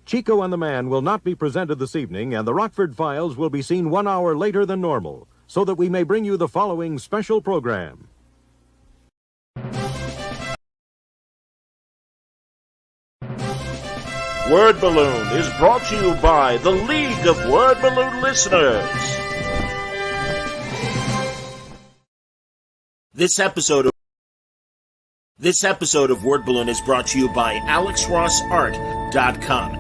Chico and the Man will not be presented this evening, and the Rockford Files will be seen 1 hour later than normal, so that we may bring you the following special program. Word Balloon is brought to you by the League of Word Balloon Listeners. This episode of Word Balloon is brought to you by AlexRossArt.com.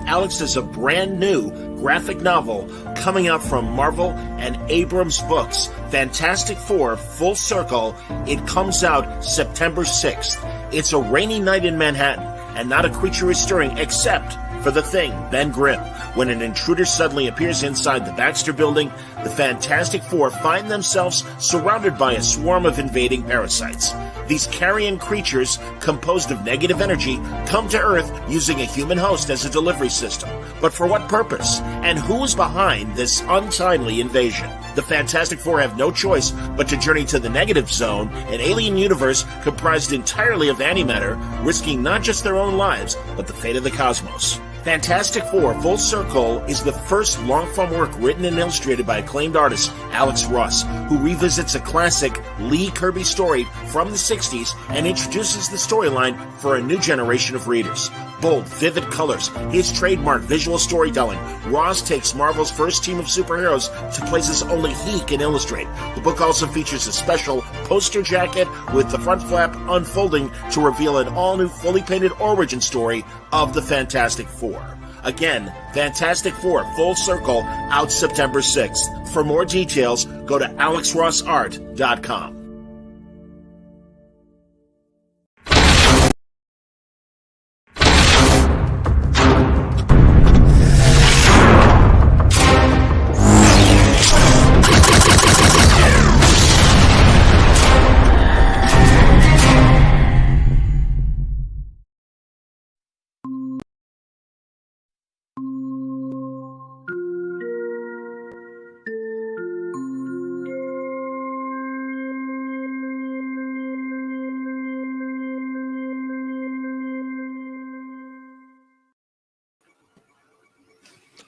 Alex is a brand new graphic novel coming out from Marvel and Abrams Books. Fantastic Four, Full Circle. It comes out September 6th. It's a rainy night in Manhattan, and not a creature is stirring except for the Thing, Ben Grimm. When an intruder suddenly appears inside the Baxter Building, the Fantastic Four find themselves surrounded by a swarm of invading parasites. These carrion creatures, composed of negative energy, come to Earth using a human host as a delivery system. But for what purpose? And who is behind this untimely invasion? The Fantastic Four have no choice but to journey to the Negative Zone, an alien universe comprised entirely of antimatter, risking not just their own lives, but the fate of the cosmos. Fantastic Four, Full Circle is the first long-form work written and illustrated by acclaimed artist Alex Ross, who revisits a classic Lee Kirby story from the 60s and introduces the storyline for a new generation of readers. Bold, vivid colors, his trademark visual storytelling, Ross takes Marvel's first team of superheroes to places only he can illustrate. The book also features a special poster jacket with the front flap unfolding to reveal an all-new, fully painted origin story of the Fantastic Four. Again, Fantastic Four, Full Circle, out September 6th. For more details, go to AlexRossArt.com.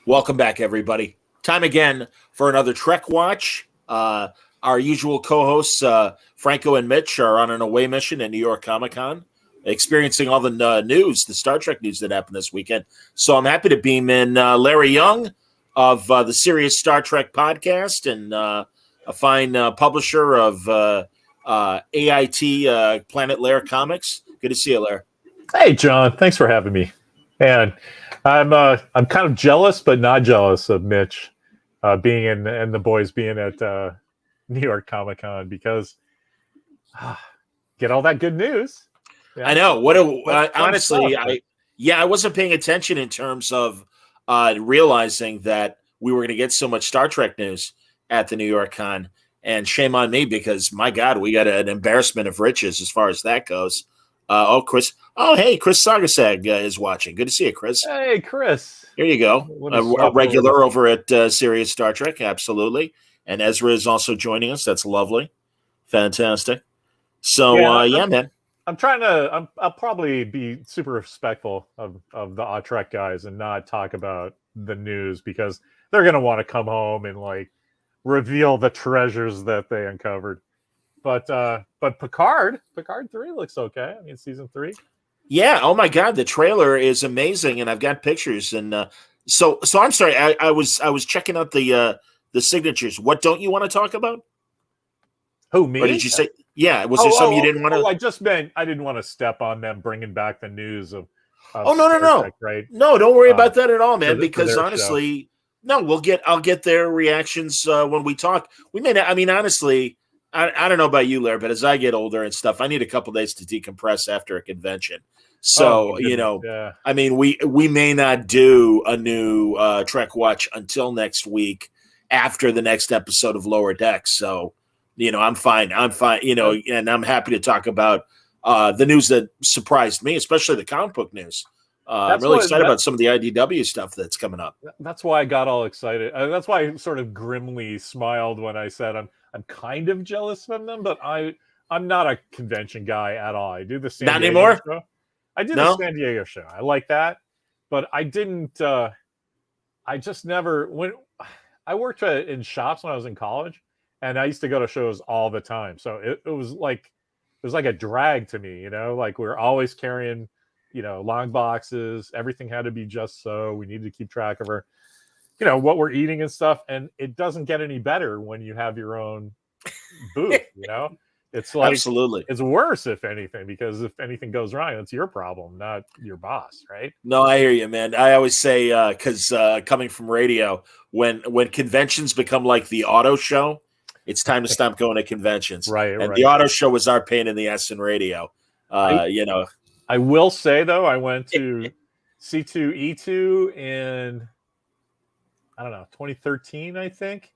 Welcome back, everybody. Time again for another Trek Watch. Our usual co-hosts, Franco and Mitch, are on an away mission at New York Comic-Con, experiencing all the news, the Star Trek news that happened this weekend. So I'm happy to beam in Larry Young of the Serious Star Trek podcast and a fine publisher of AIT Planet Lair Comics. Good to see you, Larry. Hey, John. Thanks for having me. And I'm kind of jealous, but not jealous of Mitch being in and the boys being at New York Comic Con because get all that good news. Yeah. I know. Honestly, I wasn't paying attention in terms of realizing that we were going to get so much Star Trek news at the New York Con, and shame on me because my God, we got an embarrassment of riches as far as that goes. Chris. Oh, hey, Chris Sagasag is watching. Good to see you, Chris. Hey, Chris. Here you go. A regular over at Serious Star Trek, absolutely. And Ezra is also joining us. That's lovely. Fantastic. So, man. I'll probably be super respectful of the Trek guys and not talk about the news because they're going to want to come home and reveal the treasures that they uncovered. But Picard 3 looks okay. I mean, season 3. Yeah. Oh my God, the trailer is amazing, and I've got pictures. And so I'm sorry. I was checking out the signatures. What don't you want to talk about? Who, me? Or did you say? Yeah. Was there something you didn't want to? I just meant I didn't want to step on them bringing back the news of. No. Trek, right? No, don't worry about that at all, man. Because honestly, no, I'll get their reactions when we talk. We may not. I mean, honestly. I don't know about you, Larry, but as I get older and stuff, I need a couple days to decompress after a convention. So, I mean, we may not do a new Trek Watch until next week after the next episode of Lower Decks. So, I'm fine, and I'm happy to talk about the news that surprised me, especially the comic book news. I'm really excited about some of the IDW stuff that's coming up. That's why I got all excited. That's why I sort of grimly smiled when I said I'm kind of jealous from them, but I'm not a convention guy at all. I do the San Diego show. I do the San Diego show. I like that. but I didn't. I just never when I worked in shops when I was in college, and I used to go to shows all the time. So it was like a drag to me, like we were always carrying, long boxes. Everything had to be just so. We needed to keep track of what we're eating and stuff. And it doesn't get any better when you have your own booth, It's like Absolutely. It's worse if anything, because if anything goes wrong, it's your problem, not your boss, right? No, I hear you, man. I always say, because coming from radio, when conventions become like the auto show, it's time to stop going to conventions. Right. And the auto show was our pain in the ass in radio. I will say, though, I went to C2E2 in, I don't know, 2013, I think.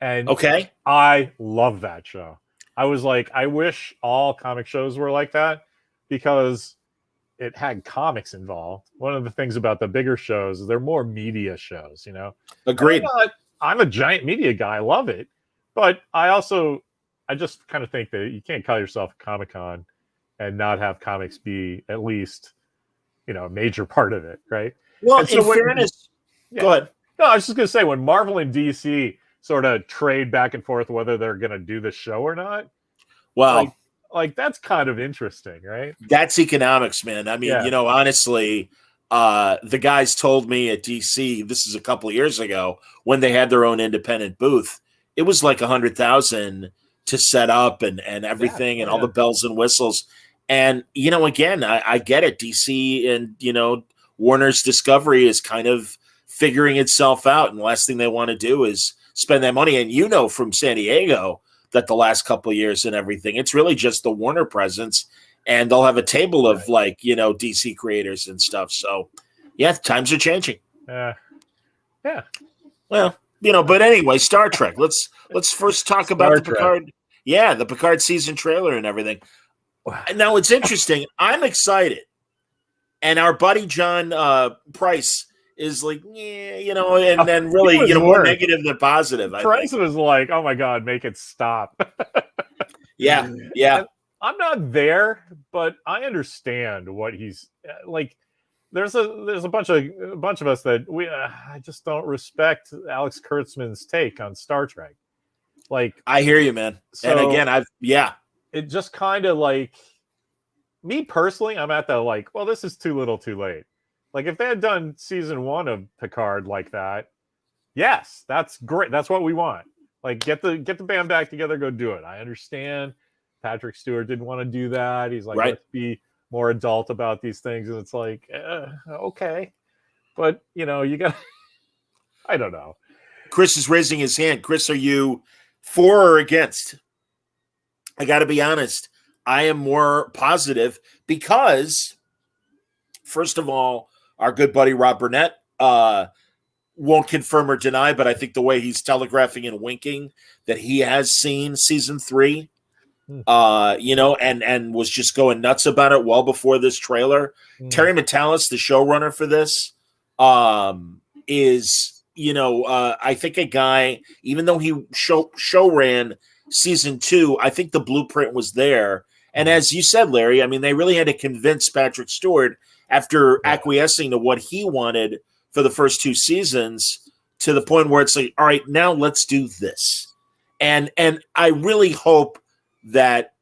And okay, I love that show. I was like, I wish all comic shows were like that, because it had comics involved. One of the things about the bigger shows is they're more media shows, Agreed. I'm a giant media guy. I love it. But I just kind of think that you can't call yourself a Comic-Con and not have comics be at least, a major part of it, right? Well, in fairness, go ahead. No, I was just going to say, when Marvel and DC sort of trade back and forth whether they're going to do the show or not. Well, like that's kind of interesting, right? That's economics, man. I mean, honestly, the guys told me at DC, this is a couple of years ago, when they had their own independent booth, it was like $100,000 to set up and everything and all the bells and whistles. And, again, I get it. DC and, Warner's Discovery is kind of figuring itself out. And the last thing they want to do is spend that money. And from San Diego that the last couple of years and everything, it's really just the Warner presence, and they'll have a table of DC creators and stuff. So times are changing. Yeah. Well, but anyway, Star Trek. Let's first talk about the Picard. Yeah, the Picard season trailer and everything. Now it's interesting. I'm excited. And our buddy John Price is like, and then really, more negative than positive. Price was like, "Oh my God, make it stop." Yeah. And I'm not there, but I understand what he's like. There's a bunch of us that I just don't respect Alex Kurtzman's take on Star Trek. Like, I hear you, man. So and again, it just kind of like, me personally, I'm at the like, well, this is too little, too late. Like, if they had done season 1 of Picard like that, yes, that's great. That's what we want. Like, get the band back together, go do it. I understand Patrick Stewart didn't want to do that. He's like, let's be more adult about these things. And it's like, okay. But, you got I don't know. Chris is raising his hand. Chris, are you for or against? I got to be honest. I am more positive because, first of all, our good buddy Rob Burnett won't confirm or deny, but I think the way he's telegraphing and winking that he has seen season 3, and was just going nuts about it well before this trailer. Terry Matalas, the showrunner for this, is, I think a guy, even though he show ran season 2, I think the blueprint was there. And as you said, Larry, I mean, they really had to convince Patrick Stewart after acquiescing to what he wanted for the first 2 seasons, to the point where it's like, all right, now let's do this. And I really hope that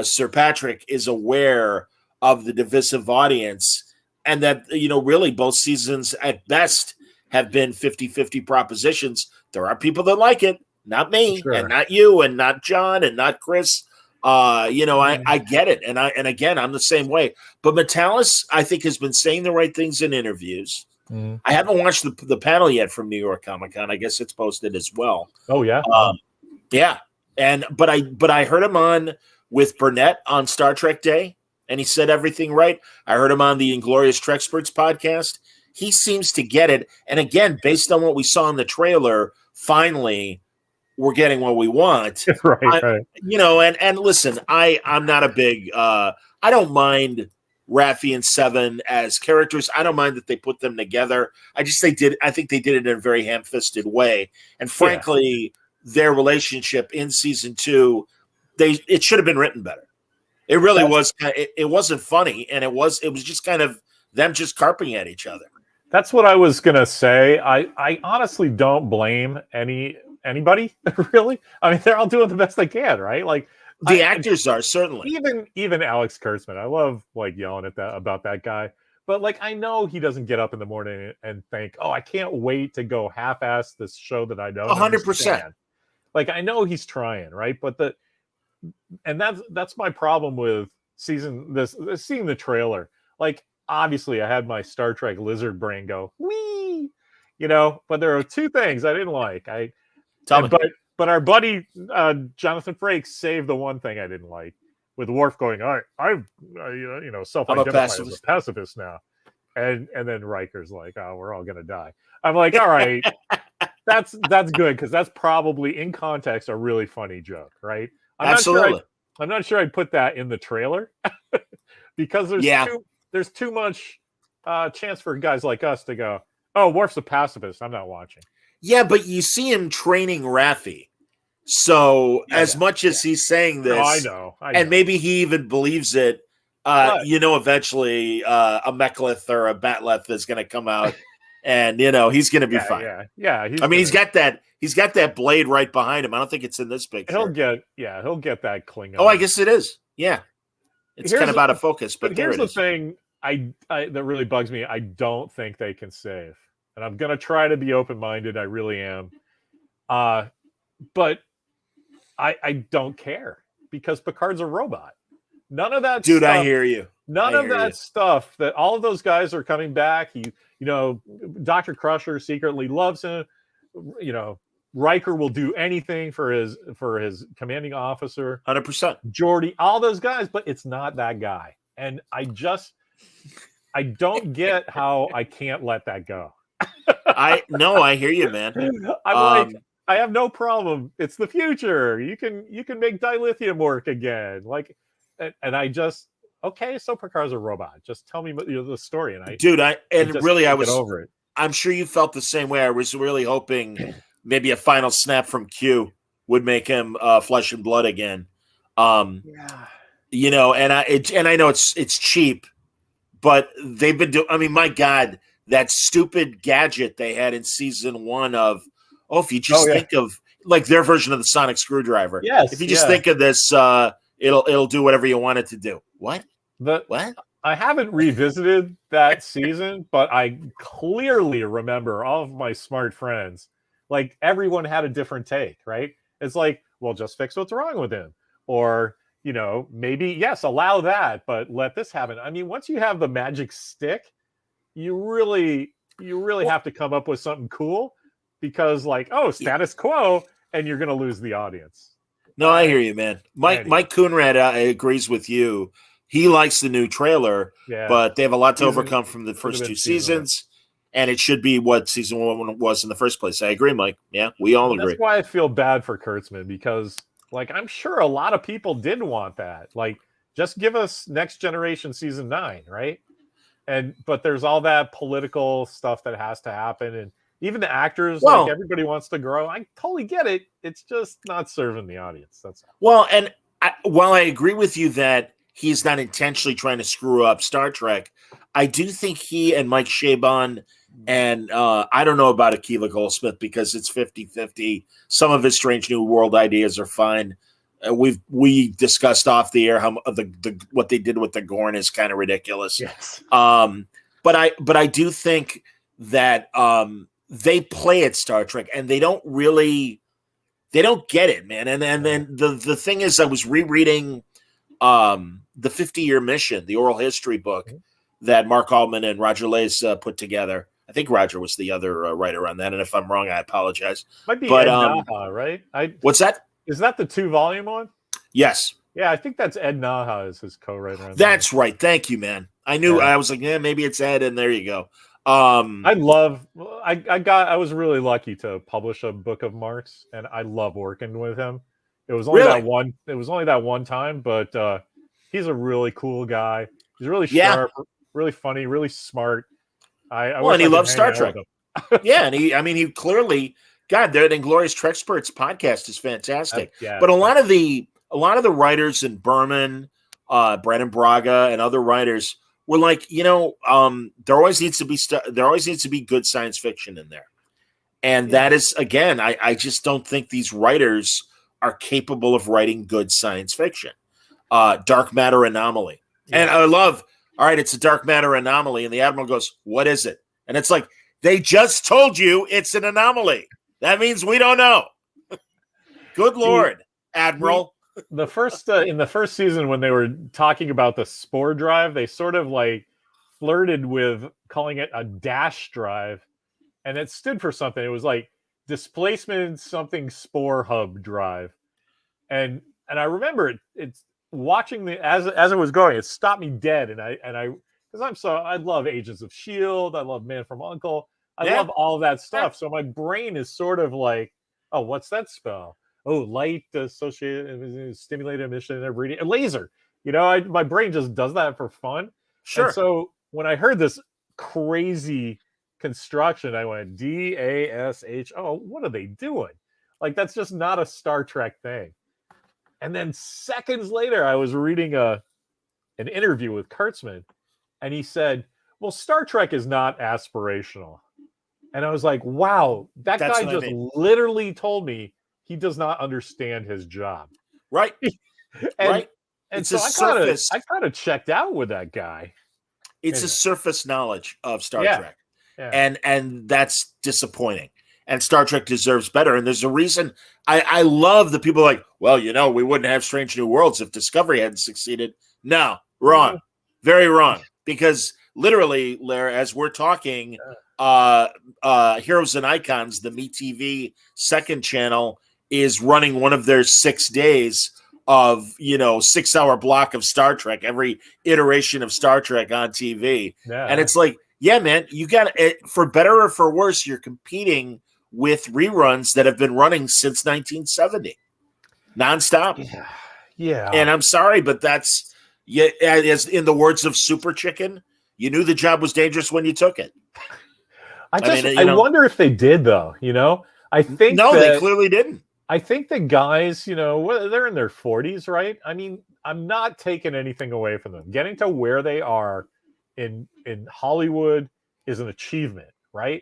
Sir Patrick is aware of the divisive audience, and that, really both seasons at best have been 50-50 propositions. There are people that like it, not me, and not you, and not John, and not Chris. I get it. And again, I'm the same way. But Matalas, I think, has been saying the right things in interviews. I haven't watched the panel yet from New York Comic Con. I guess it's posted as well. Oh yeah. Yeah. But I heard him on with Burnett on Star Trek Day, and he said everything right. I heard him on the Inglorious Treksperts podcast. He seems to get it. And again, based on what we saw in the trailer, finally we're getting what we want. right. And listen, I'm not a big I don't mind Raffi and Seven as characters. I don't mind that they put them together. I think they did it in a very ham-fisted way. And frankly, their relationship in season 2, it should have been written better. It really was. It wasn't funny, and it was just kind of them just carping at each other. That's what I was gonna say. I honestly don't blame anybody really. I mean, they're all doing the best they can, right? Like The actors are certainly. even Alex Kurtzman. I love like yelling at that about that guy, but like I know he doesn't get up in the morning and think, "Oh, I can't wait to go half-ass this show that I don't 100%. understand." Like I know he's trying, right? But that's my problem with seeing the trailer. Like obviously I had my Star Trek lizard brain go, "Wee." But there are two things I didn't like. But our buddy Jonathan Frakes saved the one thing I didn't like, with Worf going, I'm self-identified as a pacifist now, and then Riker's like, "Oh, we're all gonna die." I'm like, all right, that's good, because that's probably in context a really funny joke, right? Absolutely. I'm not sure I'd put that in the trailer because there's too much chance for guys like us to go, "Oh, Worf's a pacifist, I'm not watching." Yeah, but you see him training Raffi. So as much as he's saying this, I know. And maybe he even believes it, eventually a Mechlith or a Batleth is going to come out, and he's going to be fine. Yeah. He's got that blade right behind him. I don't think it's in this picture. He'll get that Klingon. Oh, I guess it is. Yeah, it's kind of out of focus. But here's the thing: I that really bugs me. I don't think they can save, and I'm going to try to be open-minded. I really am. But I don't care, because Picard's a robot. None of that dude, stuff, I hear you. None of that stuff that all of those guys are coming back. Dr. Crusher secretly loves him. Riker will do anything for his commanding officer. 100%. Geordi, all those guys, but it's not that guy. And I don't get how I can't let that go. I hear you, man. I'm like, I have no problem. It's the future. You can make dilithium work again. Like, and I just, okay, so Picard's a robot. Just tell me the story. And I was over it. I'm sure you felt the same way. I was really hoping maybe a final snap from Q would make him flesh and blood again. And I know it's cheap, but they've been doing. I mean, my God, that stupid gadget they had in season 1 of. Oh, if you just think of like their version of the sonic screwdriver. Yes. If you just think of this, it'll do whatever you want it to do. What? What? I haven't revisited that season, but I clearly remember all of my smart friends. Like everyone had a different take, right? It's like, well, just fix what's wrong with him. Or, maybe, yes, allow that, but let this happen. I mean, once you have the magic stick, you really have to come up with something cool. Because status quo, and you're going to lose the audience. No, I hear you, man. Mike Coonrad agrees with you. He likes the new trailer, but they have a lot to overcome from the first 2 seasons, and it should be what season 1 was in the first place. I agree, Mike. Yeah, we all agree. That's why I feel bad for Kurtzman, because I'm sure a lot of people did want that. Just give us Next Generation season 9, right? But there's all that political stuff that has to happen, and even the actors, everybody wants to grow. I totally get it. It's just not serving the audience. That's all. Well, and while I agree with you that he's not intentionally trying to screw up Star Trek, I do think he and Mike Chabon and I don't know about Akiva Goldsmith, because it's 50-50. Some of his Strange New World ideas are fine. We discussed off the air how what they did with the Gorn is kind of ridiculous. Yes. But I do think that they play at Star Trek and they don't get it, man. And then the thing is, I was rereading the 50-Year Mission, the oral history book that Mark Altman and Roger Lays put together. I think Roger was the other writer on that. And if I'm wrong, I apologize. Might be Ed Naha, right? What's that? Is that the 2-volume one? Yes. Yeah, I think that's Ed Naha is his co-writer. That's right. Thank you, man. I knew. I was like, maybe it's Ed, and there you go. I was really lucky to publish a book of Mark's, and I love working with him. It was only that one time, but he's a really cool guy. He's really sharp, really funny, really smart. And he loves Star Trek. Yeah, and he clearly, God, that Inglorious Trexperts podcast is fantastic. But a lot of the writers in Berman, Brandon Braga, and other writers we're like, there always needs to be there always needs to be good science fiction in there. And that is, again, I just don't think these writers are capable of writing good science fiction. Dark matter anomaly. Yeah. And I love, all right, it's a dark matter anomaly. And the Admiral goes, what is it? And it's like, they just told you it's an anomaly. That means we don't know. Good Lord, Admiral. The first in the first season, when they were talking about the spore drive, they sort of like flirted with calling it a dash drive, and it stood for something. It was like displacement something spore hub drive, and I remember it's watching as it was going, it stopped me dead, and I because I love Agents of S.H.I.E.L.D., I love Man from U.N.C.L.E., I love all of that stuff. So my brain is sort of like, oh, what's that spell? Oh, light associated stimulated emission of radiation, laser. My brain just does that for fun. Sure. And so when I heard this crazy construction, I went DASH. Oh, what are they doing? Like, that's just not a Star Trek thing. And then seconds later, I was reading an interview with Kurtzman, and he said, "Well, Star Trek is not aspirational." And I was like, "Wow, that's guy just literally told me he does not understand his job." Right. And so I kind of checked out with that guy. It's a surface knowledge of Star Trek. Yeah. And that's disappointing. And Star Trek deserves better. And there's a reason I love the people like, well, we wouldn't have Strange New Worlds if Discovery hadn't succeeded. No, wrong. Very wrong. Because literally, Lair, as we're talking, Heroes and Icons, the MeTV second channel, is running one of their 6 days of 6-hour block of Star Trek, every iteration of Star Trek on TV. Yeah. And it's like, yeah, man, you got it, for better or for worse, you're competing with reruns that have been running since 1970 nonstop. Yeah. And I'm sorry, but that's, as in the words of Super Chicken, you knew the job was dangerous when you took it. I wonder if they did, though. I think they clearly didn't. I think the guys, they're in their 40s, right? I mean, I'm not taking anything away from them. Getting to where they are in Hollywood is an achievement, right?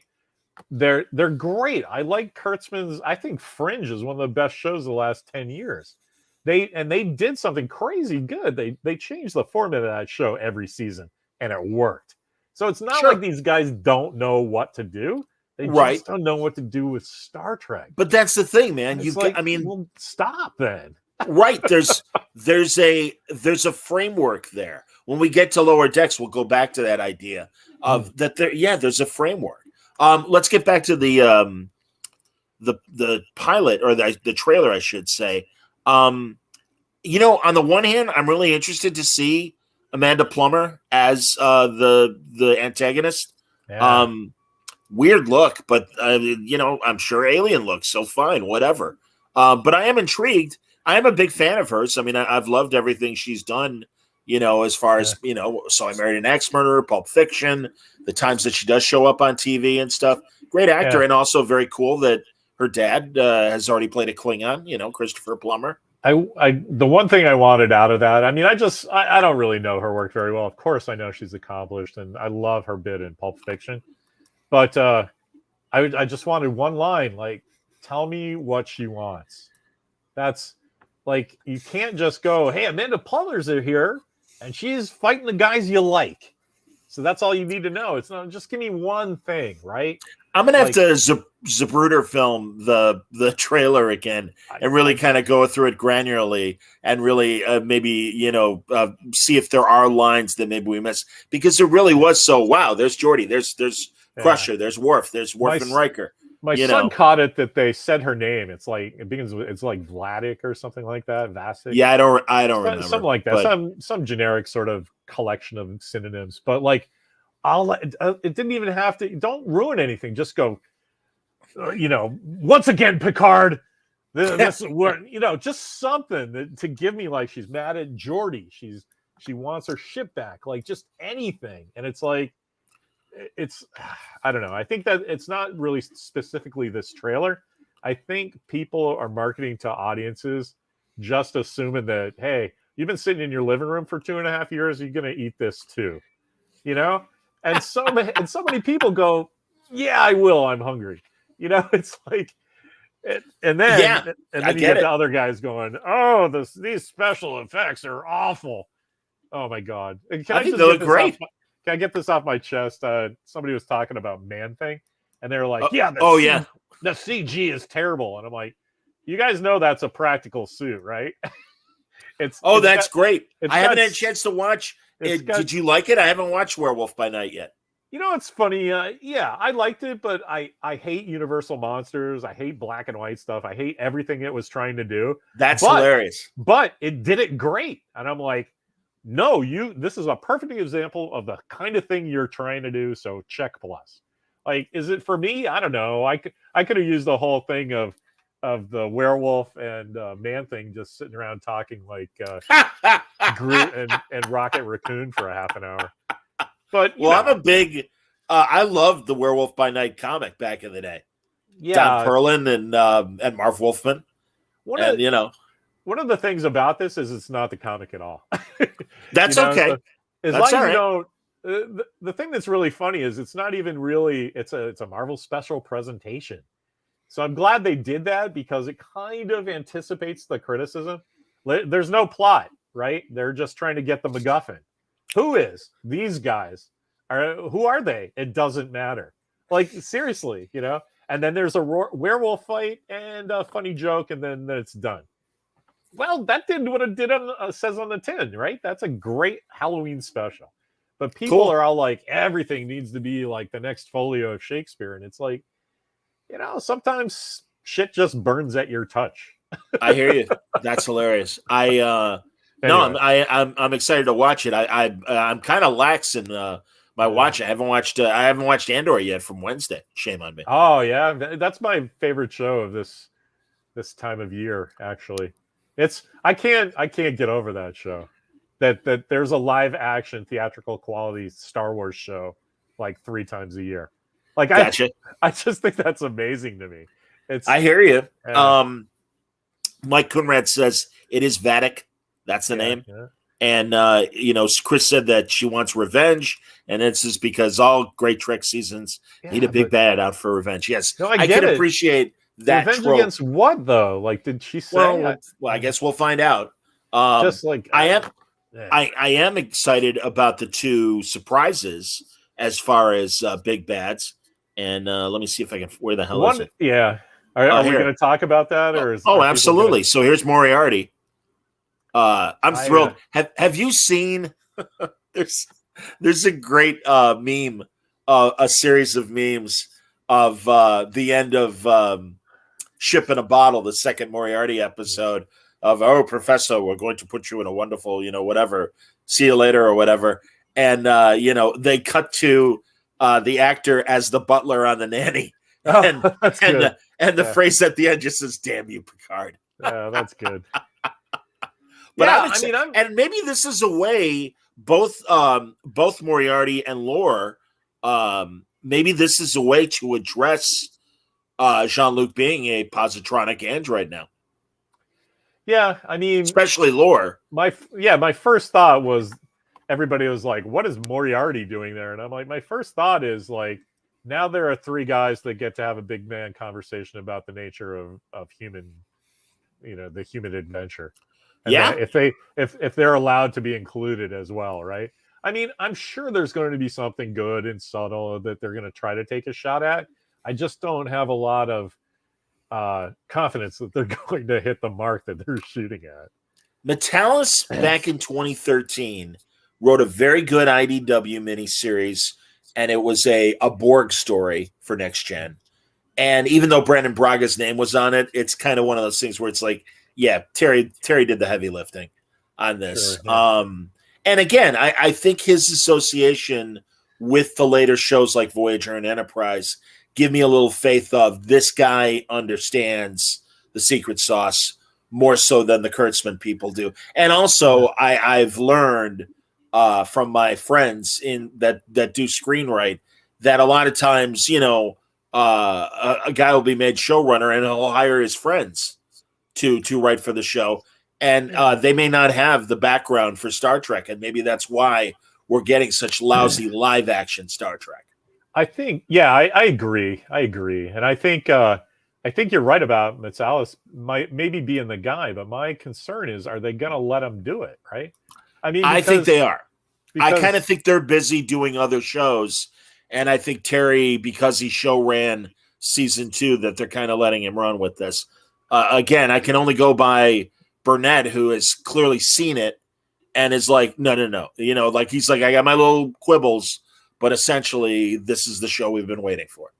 They're great. I like Kurtzman's. I think Fringe is one of the best shows of the last 10 years. They did something crazy good. They changed the format of that show every season, and it worked. So it's not like these guys don't know what to do. They just don't know what to do with Star Trek. But that's the thing, man. Well, stop then. Right. There's a framework there. When we get to Lower Decks, we'll go back to that idea of that. There's a framework. Let's get back to the pilot, or the trailer, I should say. On the one hand, I'm really interested to see Amanda Plummer as the antagonist. Yeah. Weird look, but I'm sure alien looks, so fine, whatever. But I am intrigued. I am a big fan of hers. I mean, I've loved everything she's done, as far as, So I Married an Axe Murderer, Pulp Fiction, the times that she does show up on TV and stuff. Great actor, and also very cool that her dad has already played a Klingon, Christopher Plummer. The one thing I wanted out of that, I mean, I don't really know her work very well. Of course, I know she's accomplished, and I love her bit in Pulp Fiction. But I just wanted one line, like, tell me what she wants. That's like, you can't just go, hey, Amanda Plummer's here, and she's fighting the guys you like. So that's all you need to know. It's not, just give me one thing, right? I'm gonna have to Zapruder film the trailer again and really kind of go through it granularly and really maybe see if there are lines that maybe we missed, because it really was so wow. There's Geordi, there's Crusher, there's Worf, and Riker. My son caught it that they said her name. It's like it begins with, it's like Vladik or something like that. Vasic. Yeah, I don't remember. Something like that. But some generic sort of collection of synonyms. But like, it didn't even have to. Don't ruin anything. Just go. Once again, Picard. Just something to give me, like, she's mad at Geordi. She wants her ship back. Like, just anything. And it's like, I don't know. I think that it's not really specifically this trailer. I think people are marketing to audiences just assuming that, hey, you've been sitting in your living room for 2.5 years, you're going to eat this too. you know? And so many people go, yeah, I will. I'm hungry. You know, it's like, and then I you get get it. the other guys going, oh, these special effects are awful. Oh my God. And I think they look great. Can I get this off my chest? Somebody was talking about Man Thing, and they were like, yeah. The CG is terrible. And I'm like, you guys know that's a practical suit, right? That's great. I haven't got- had a chance to watch it. got- Did you like it? I haven't watched Werewolf by Night yet. You know, it's funny. Yeah, I liked it, but I hate Universal Monsters. I hate black and white stuff. I hate everything it was trying to do. That's hilarious. But it did it great. And I'm like, no, this is a perfect example of the kind of thing you're trying to do. So check plus. Like, is it for me? I don't know. I could have used the whole thing of the werewolf and Man Thing just sitting around talking like Groot and Rocket Raccoon for a half an hour. But I'm a big. I loved the Werewolf by Night comic back in the day. Yeah, Don Perlin and Marv Wolfman. One of the things about this is it's not the comic at all. That's okay. So as long as you don't. The thing that's really funny is it's not even really. It's a Marvel special presentation. So I'm glad they did that because it kind of anticipates the criticism. There's no plot, right? They're just trying to get the MacGuffin. Who is these guys? Who are they? It doesn't matter. Like, seriously, you know? And then there's a werewolf fight and a funny joke, and then it's done. Well, that did what it did says on the tin, right? That's a great Halloween special. But people are all like, everything needs to be like the next folio of Shakespeare. And it's like, you know, sometimes shit just burns at your touch. I hear you. That's hilarious. I'm excited to watch it. I'm kind of lax in my watch. I haven't watched Andor yet from Wednesday. Shame on me. Oh yeah, that's my favorite show of this time of year. Actually, I can't get over that show. That there's a live action theatrical quality Star Wars show like 3 times a year. Like gotcha. I just think that's amazing to me. I hear you. Mike Kunrad says it is Vatic. That's the name. Yeah. And, Chris said that she wants revenge. And it's just because all great Trek seasons need a big bad out for revenge. Yes. No, I can appreciate that. Revenge trope. Against what, though? Like, did she say? Well, I guess we'll find out. Just like I am excited about the 2 surprises as far as big bads. And let me see if I can. Where the hell is it? Yeah. Are we going to talk about that? Or absolutely. So here's Moriarty. I'm thrilled. Have you seen? There's a great meme, a series of memes of the end of Ship in a Bottle, the second Moriarty episode of Professor, we're going to put you in a wonderful, whatever. See you later or whatever. And they cut to the actor as the butler on The Nanny. And the phrase at the end just says, "Damn you, Picard." Yeah, that's good. But and maybe this is a way both Moriarty and Lore. Maybe this is a way to address Jean-Luc being a positronic android now. Yeah, I mean, especially Lore. My first thought was everybody was like, "What is Moriarty doing there?" And I'm like, my first thought is like, now there are 3 guys that get to have a big man conversation about the nature of human, the human adventure. And if they're allowed to be included as well, right? I mean, I'm sure there's going to be something good and subtle that they're going to try to take a shot at. I just don't have a lot of confidence that they're going to hit the mark that they're shooting at. Metalis back in 2013 wrote a very good IDW miniseries, and it was a Borg story for Next Gen. And even though Brandon Braga's name was on it, it's kind of one of those things where it's like, yeah, Terry did the heavy lifting on this. Sure, yeah. And again, I think his association with the later shows like Voyager and Enterprise give me a little faith of this guy understands the secret sauce more so than the Kurtzman people do. And also, I've learned from my friends that do screenwrite that a lot of times, a guy will be made showrunner and he'll hire his friends to write for the show. And they may not have the background for Star Trek. And maybe that's why we're getting such lousy live action Star Trek. I think, yeah, I agree. And I think you're right about Matsalis might maybe being the guy, but my concern is, are they going to let him do it? Right? I mean, I think they are. I because- kind of think they're busy doing other shows, and I think Terry, because he show ran season 2, that they're kind of letting him run with this. Again, I can only go by Burnett, who has clearly seen it and is like, no. You know, like he's like, I got my little quibbles, but essentially, this is the show we've been waiting for.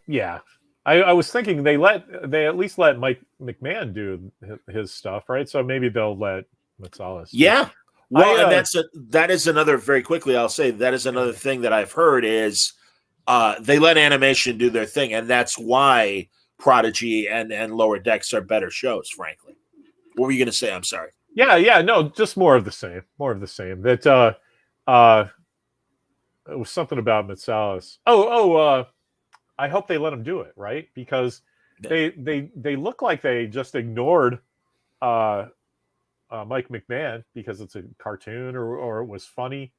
Yeah. I was thinking they at least let Mike McMahon do his stuff, right? So maybe they'll let Matsalis. Yeah. Well, and that is another, very quickly, I'll say that is another thing that I've heard is they let animation do their thing, and that's why Prodigy and Lower Decks are better shows, frankly. What were you going to say? I'm sorry. Yeah, no, just more of the same. That it was something about Matsalis. I hope they let him do it, right? Because they look like they just ignored Mike McMahon because it's a cartoon or it was funny,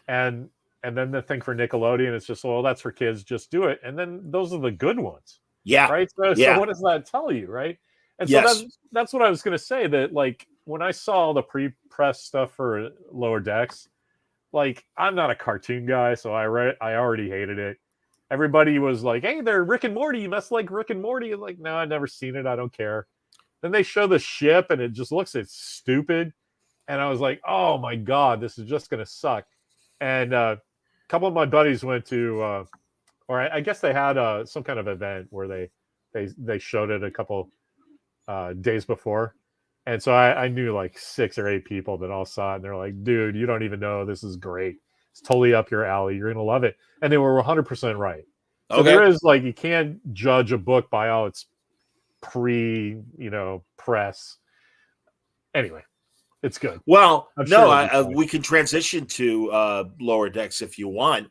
and then the thing for Nickelodeon, it's just, well, that's for kids, just do it. And then those are the good ones. Yeah. Right. So what does that tell you? Right. And so that's what I was going to say, that like when I saw the pre-press stuff for Lower Decks, like I'm not a cartoon guy, so I already hated it. Everybody was like, hey, they're Rick and Morty. You must like Rick and Morty. And like, no, I've never seen it. I don't care. Then they show the ship and it just looks stupid. And I was like, oh my God, this is just going to suck. And a couple of my buddies went to, or I guess they had some kind of event where they showed it a couple days before. And so I knew like 6 or 8 people that all saw it. And they're like, dude, you don't even know. This is great. It's totally up your alley. You're going to love it. And they were 100% right. So there is like, you can't judge a book by all its press. Anyway, it's good. Well, we can transition to Lower Decks if you want.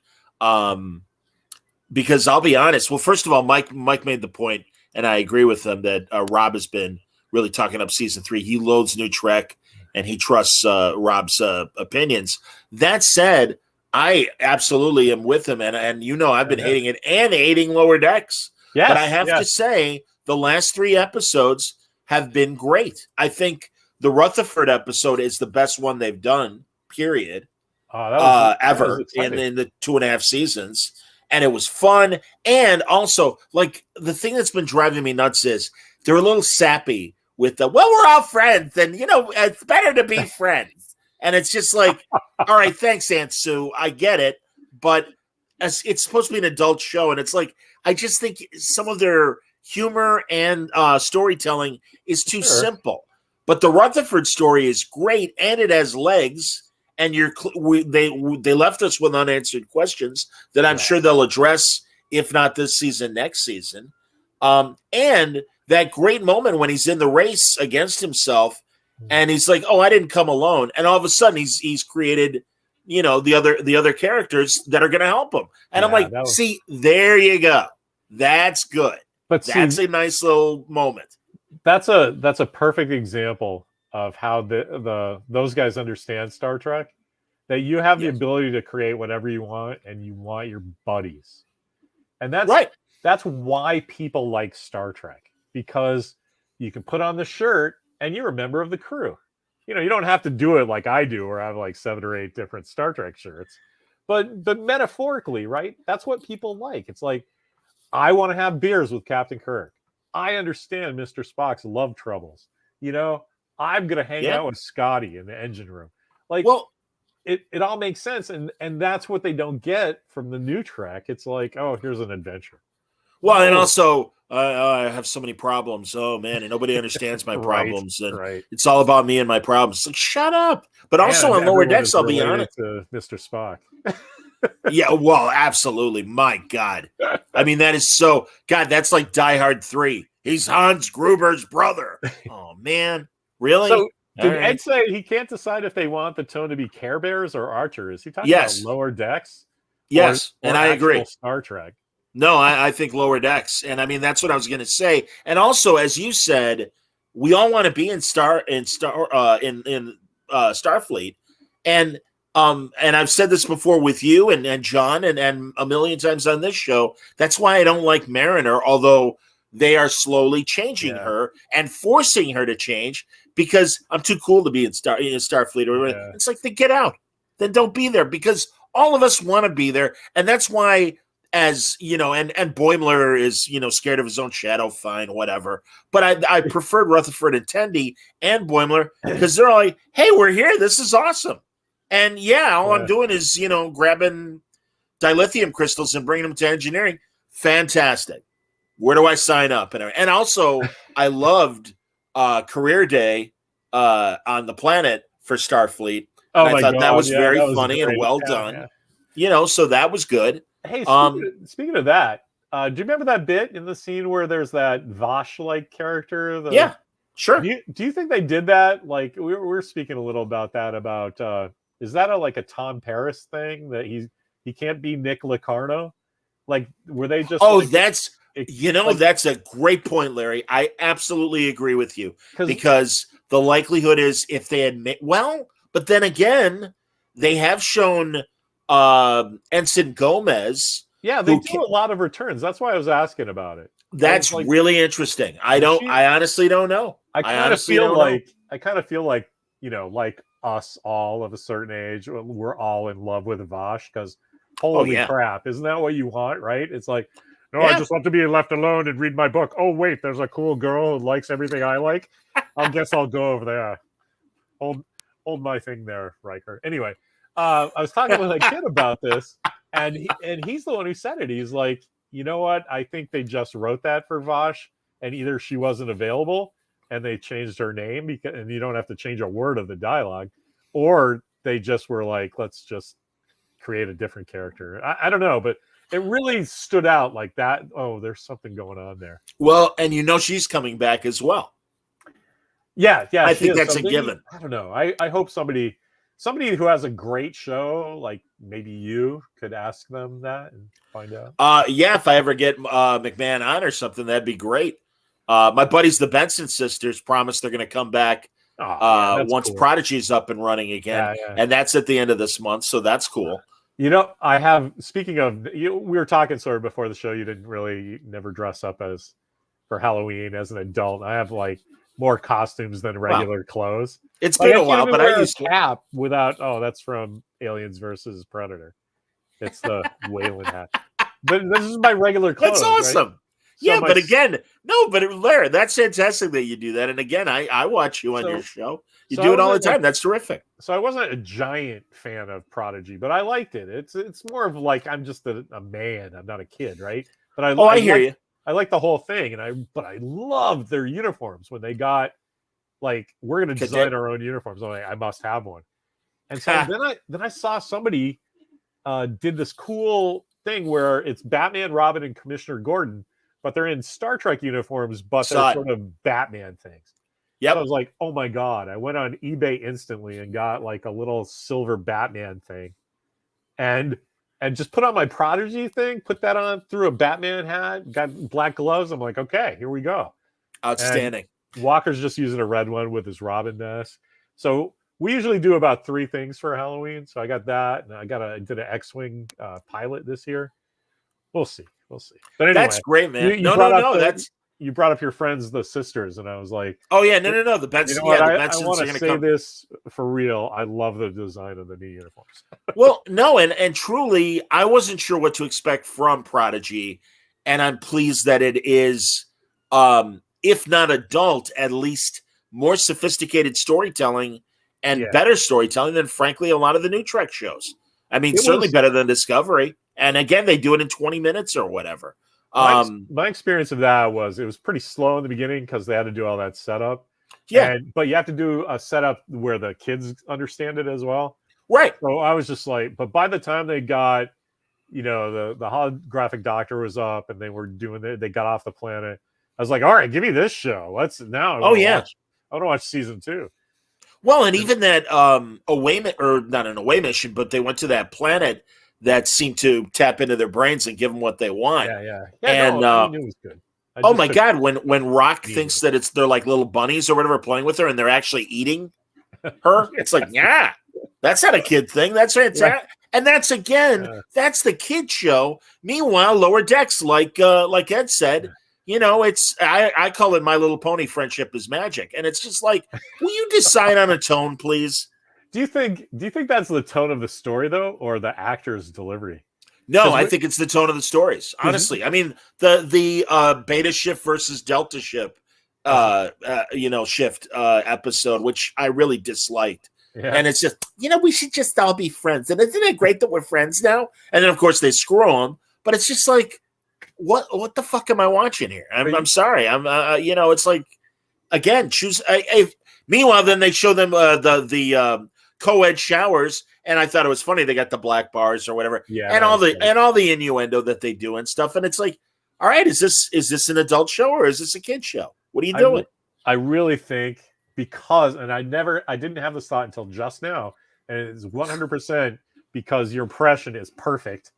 Because I'll be honest. Well, first of all, Mike made the point, and I agree with him, that Rob has been really talking up season 3. He loads new Trek, and he trusts Rob's opinions. That said, I absolutely am with him, and I've been hating it and hating Lower Decks. Yes, but I have to say, the last 3 episodes have been great. I think the Rutherford episode is the best one they've done, period, ever in the 2.5 seasons. And it was fun. And also, like, the thing that's been driving me nuts is they're a little sappy with we're all friends, and, it's better to be friends. And it's just like, all right, thanks, Aunt Sue. I get it. But it's supposed to be an adult show. And it's like, I just think some of their humor and storytelling is too simple. But the Rutherford story is great, and it has legs. And they left us with unanswered questions that I'm sure they'll address, if not this season, next season. And that great moment when he's in the race against himself, and he's like, "Oh, I didn't come alone," and all of a sudden he's created, the other characters that are going to help him. And I'm like, see, there you go. That's good. But that's a nice little moment. That's a perfect example of how those guys understand Star Trek, that you have the ability to create whatever you want, and you want your buddies. And that's right. That's why people like Star Trek, because you can put on the shirt and you're a member of the crew. You don't have to do it like I do, where I have like 7 or 8 different Star Trek shirts. But metaphorically, right? That's what people like. It's like, I want to have beers with Captain Kirk. I understand Mr. Spock's love troubles. I'm going to hang out with Scotty in the engine room. Like, it all makes sense. And that's what they don't get from the new Trek. It's like, oh, here's an adventure. Well, and also, I have so many problems. Oh, man, and nobody understands my problems. And it's all about me and my problems. Like, shut up. But also on Lower Decks, I'll be honest. To Mr. Spock. Yeah, well, absolutely. My God. I mean, that is so... God, that's like Die Hard 3. He's Hans Gruber's brother. Oh, man. Really? So, did Ed say he can't decide if they want the tone to be Care Bears or Archer? Is he talking about Lower Decks? Yes, and I agree. Star Trek. No, I think Lower Decks. And I mean, that's what I was going to say. And also, as you said, we all want to be in Starfleet. And And I've said this before with you and John and a million times on this show. That's why I don't like Mariner, although they are slowly changing her and forcing her to change because I'm too cool to be in Starfleet. Or it's like, then get out. Then don't be there, because all of us want to be there. And that's why, as you know, and Boimler is, scared of his own shadow, fine, whatever. But I preferred Rutherford and Tendi and Boimler because they're like, hey, we're here. This is awesome. And all I'm doing is, grabbing dilithium crystals and bringing them to engineering. Fantastic. Where do I sign up? And also, I loved Career Day on the planet for Starfleet. Oh, I thought that was very that was funny great. and well done. So that was good. Hey, speaking of that, do you remember that bit in the scene where there's that Vosh-like character? Yeah, sure. Do you think they did that? Like, we were speaking a little about that, is that like a Tom Paris thing that he can't be Nick Locarno? Like, were they just? Oh, that's that's a great point, Larry. I absolutely agree with you, because the likelihood is if they had but then again, they have shown Ensign Gomez. Yeah, they do a lot of returns. That's why I was asking about it. That's really interesting. I honestly don't know. I kind of feel like like us all of a certain age, we're all in love with Vosh because holy crap, isn't that what you want, right? It's like, no, I just want to be left alone and read my book. Oh wait, there's a cool girl who likes everything I like. I guess I'll go over there. Hold my thing there, Riker. Anyway, I was talking with a kid about this, and he's the one who said it. He's like, you know what? I think they just wrote that for Vosh, and either she wasn't available and they changed her name and you don't have to change a word of the dialogue, or they just were like, let's just create a different character. I don't know, but it really stood out like that. Oh, there's something going on there. Well, and she's coming back as well. Yeah. I think that's a given. I don't know. I hope somebody who has a great show, like maybe you, could ask them that and find out. If I ever get McMahon on or something, that'd be great. My buddies, the Benson sisters, promised they're going to come back once cool. Prodigy's up and running again, and that's at the end of this month, so that's cool. I have. Speaking of, we were talking sort of before the show. You never dress up for Halloween as an adult. I have like more costumes than regular clothes. It's been a while, but I used to cap without. Oh, that's from Aliens versus Predator. It's the Wayland hat. But this is my regular clothes. That's awesome. Right? Yeah, but again, Larry, that's fantastic that you do that. And again, I watch you on your show. You do it all the time. That's terrific. So I wasn't a giant fan of Prodigy, but I liked it. It's more of like I'm just a man. I'm not a kid, right? But I hear you. I like the whole thing, but I loved their uniforms when they got like, we're going to design our own uniforms. I'm like, I must have one. And so then I saw somebody did this cool thing where it's Batman, Robin, and Commissioner Gordon, but they're in Star Trek uniforms, but they're sort of Batman things. Yeah, so I was like, oh my God. I went on eBay instantly and got like a little silver Batman thing. And just put on my Prodigy thing, put that on, threw a Batman hat, got black gloves. I'm like, okay, here we go. Outstanding. And Walker's just using a red one with his Robin mask. So we usually do about 3 things for Halloween. So I got that, and I did an X-Wing pilot this year. We'll see. But anyway, that's great, man. You brought up your friends, the sisters, and I was like, "Oh yeah, no, the Bensons." You know what? I want to say this for real. I love the design of the new uniforms. Well, no, and truly, I wasn't sure what to expect from Prodigy, and I'm pleased that it is, if not adult, at least more sophisticated storytelling and better storytelling than, frankly, a lot of the new Trek shows. I mean, certainly better than Discovery. And again, they do it in 20 minutes or whatever. My experience of that was it was pretty slow in the beginning because they had to do all that setup. Yeah. But you have to do a setup where the kids understand it as well. Right. So I was just like, but by the time they got, the holographic doctor was up and they were doing it, they got off the planet. I was like, all right, give me this show. I want to watch season 2. Well, and even that not an away mission, but they went to that planet that seemed to tap into their brains and give them what they want. Yeah. And it was good. Oh my God, when Rock thinks that they're like little bunnies or whatever playing with her and they're actually eating her, it's like, yeah. That's not a kid thing. That's fantastic. Yeah. And that's that's the kid show. Meanwhile, Lower Decks, like Ed said, it's I call it My Little Pony Friendship is Magic. And it's just like, will you decide on a tone, please? Do you think that's the tone of the story though, or the actor's delivery? No, I think it's the tone of the stories. Honestly, I mean the Beta Shift versus Delta Shift, shift episode, which I really disliked. Yeah. And it's just, we should just all be friends. And isn't it great that we're friends now? And then, of course, they screw them. But it's just like, what the fuck am I watching here? I'm sorry. It's like, again, choose. Meanwhile, then they show them the co-ed showers. And I thought it was funny. They got the black bars or whatever. Yeah, and all the innuendo that they do and stuff. And it's like, all right, is this an adult show or is this a kid show? What are you doing? I really think, because, and I didn't have this thought until just now, and it's 100% because your impression is perfect,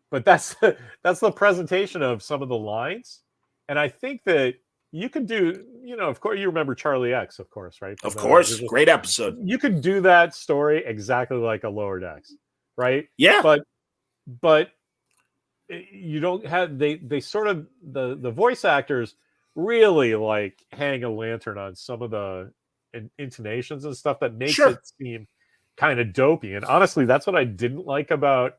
but that's the presentation of some of the lines. And I think that you could do, of course, you remember Charlie X, of course, right? Of course. Great episode. You could do that story exactly like a Lower Decks, right? Yeah. But you don't have, they sort of, the voice actors really like hang a lantern on some of the intonations and stuff that makes it seem kind of dopey. And honestly, that's what I didn't like about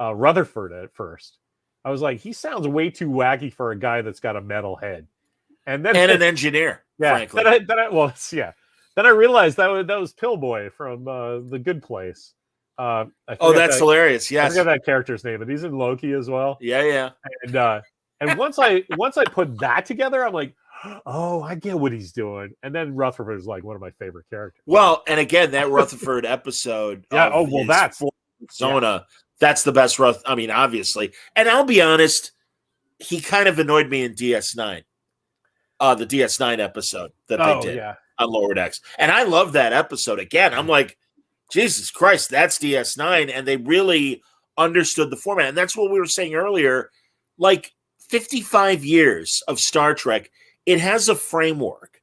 Rutherford at first. I was like, he sounds way too wacky for a guy that's got a metal head. And then an engineer, frankly. Then I realized that was Pillboy from The Good Place. That's hilarious. Yes. I forget that character's name, but he's in Loki as well. Yeah. And once I put that together, I'm like, oh, I get what he's doing. And then Rutherford is like one of my favorite characters. Well, and again, that Rutherford episode. That's Zona. That's the best obviously. And I'll be honest, he kind of annoyed me in DS9. The DS9 episode that they did on Lower Decks. And I love that episode. Again, I'm like, Jesus Christ, that's DS9. And they really understood the format. And that's what we were saying earlier. Like 55 years of Star Trek, it has a framework.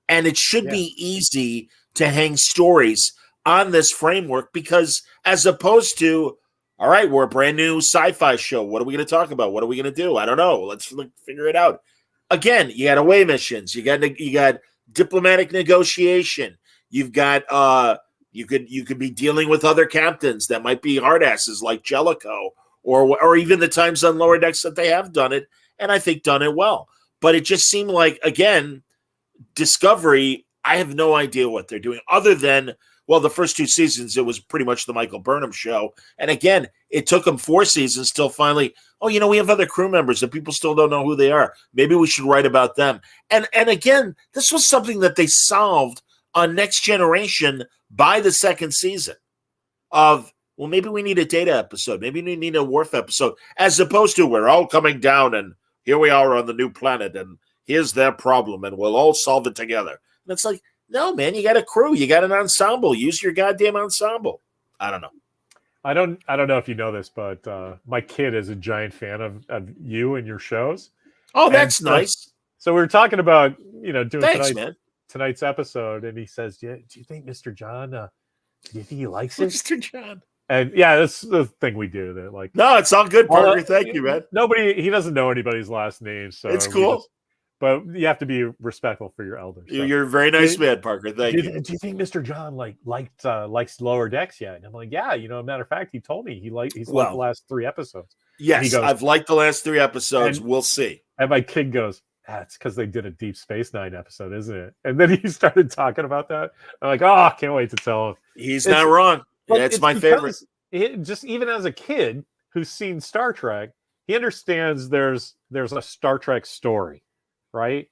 And it should be easy to hang stories on this framework, because as opposed to, all right, we're a brand new sci-fi show. What are we going to talk about? What are we going to do? I don't know. Let's figure it out. Again, you got away missions. You got diplomatic negotiation. You've got you could be dealing with other captains that might be hardasses like Jellicoe, or even the times on Lower Decks that they have done it, and I think done it well. But it just seemed like, again, Discovery, I have no idea what they're doing other than, well, the first 2 seasons, it was pretty much the Michael Burnham show. And again, it took them 4 seasons till finally, we have other crew members that people still don't know who they are. Maybe we should write about them. And again, this was something that they solved on Next Generation by the 2nd season of, well, maybe we need a Data episode. Maybe we need a Worf episode, as opposed to we're all coming down and here we are on the new planet and here's their problem and we'll all solve it together. And it's like, no, man, you got a crew. You got an ensemble. Use your goddamn ensemble. I don't know. I don't know if you know this, but my kid is a giant fan of you and your shows. Oh, that's nice. So we were talking about, doing tonight's episode, and he says, do you think Mr. John, do you think he likes it? Mr. John. And that's the thing we do. That, like, no, it's all good, Parker. Thank you, man. He doesn't know anybody's last name, so it's cool. But you have to be respectful for your elders. So. You're a very nice man, Parker. Thank you. Do you think Mr. John likes Lower Decks yet? And I'm like, yeah. Matter of fact, he told me he's liked the last 3 episodes. Yes, I've liked the last 3 episodes. We'll see. And my kid goes, it's because they did a Deep Space Nine episode, isn't it? And then he started talking about that. I'm like, I can't wait to tell him. He's not wrong. That's my favorite. Just even as a kid who's seen Star Trek, he understands there's a Star Trek story. Right?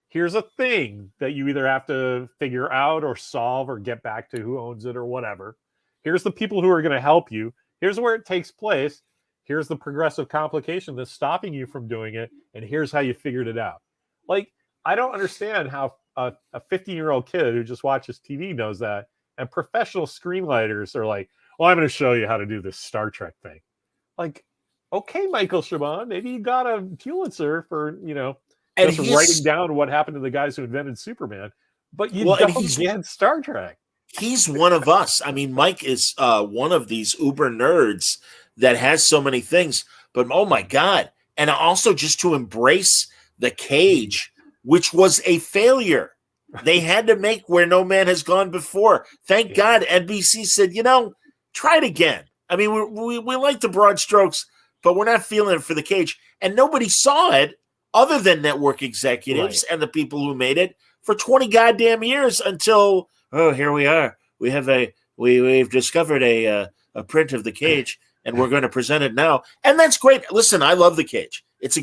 Here's a thing that you either have to figure out or solve or get back to who owns it or whatever. Here's the people who are going to help you. Here's where it takes place. Here's the progressive complication that's stopping you from doing it. And here's how you figured it out. Like, I don't understand how a 15-year-old kid who just watches TV knows that. And professional screenwriters are like, well, I'm going to show you how to do this Star Trek thing. Like, okay, Michael Chabon, maybe you got a Pulitzer for, and just writing down what happened to the guys who invented Superman, but you don't get Star Trek. he's one of us. I mean, Mike is one of these uber nerds that has so many things. But oh my God. And also just to embrace the cage, which was a failure. They had to make where no man has gone before. Thank God NBC said, try it again. I mean, we like the broad strokes, but we're not feeling it for the cage. And nobody saw it other than network executives and the people who made it for 20 goddamn years until, here we are. We have we've discovered a print of the cage and we're going to present it now. And that's great. Listen, I love the cage. It's a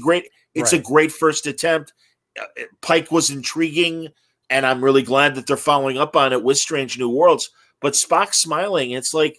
great first attempt. Pike was intriguing, and I'm really glad that they're following up on it with Strange New Worlds. But Spock smiling, it's like,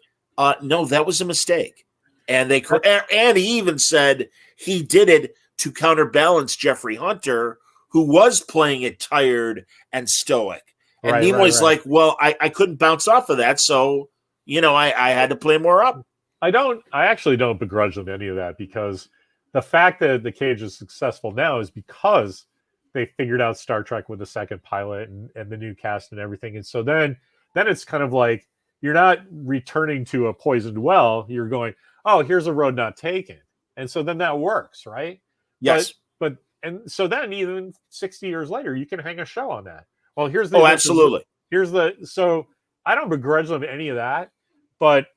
no, that was a mistake. And and he even said he did it to counterbalance Jeffrey Hunter, who was playing it tired and stoic. And Nimoy's like, well, I couldn't bounce off of that, so I had to play more up. I actually don't begrudge them any of that, because the fact that the cage is successful now is because they figured out Star Trek with the second pilot and the new cast and everything. And so then it's kind of like you're not returning to a poisoned well. You're going, oh, here's a road not taken. And so then that works, right? Yes. And so then even 60 years later, you can hang a show on that. Well, here's the absolutely. So I don't begrudge them any of that, but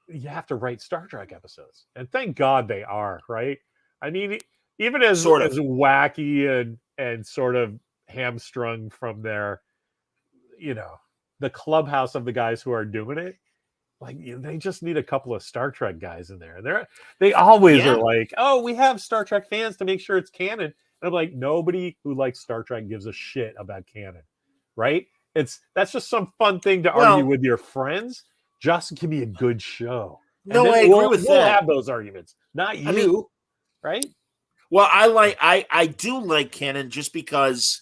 you have to write Star Trek episodes, and thank God they are, right? I mean, even as wacky and sort of hamstrung from their, the clubhouse of the guys who are doing it, like they just need a couple of Star Trek guys in there. They always are like, oh, we have Star Trek fans to make sure it's canon. And I'm like, nobody who likes Star Trek gives a shit about canon, right? That's just some fun thing to argue with your friends. Just give me a good show. No, I agree with that. We'll have those arguments, not you, right? Well, I do like canon just because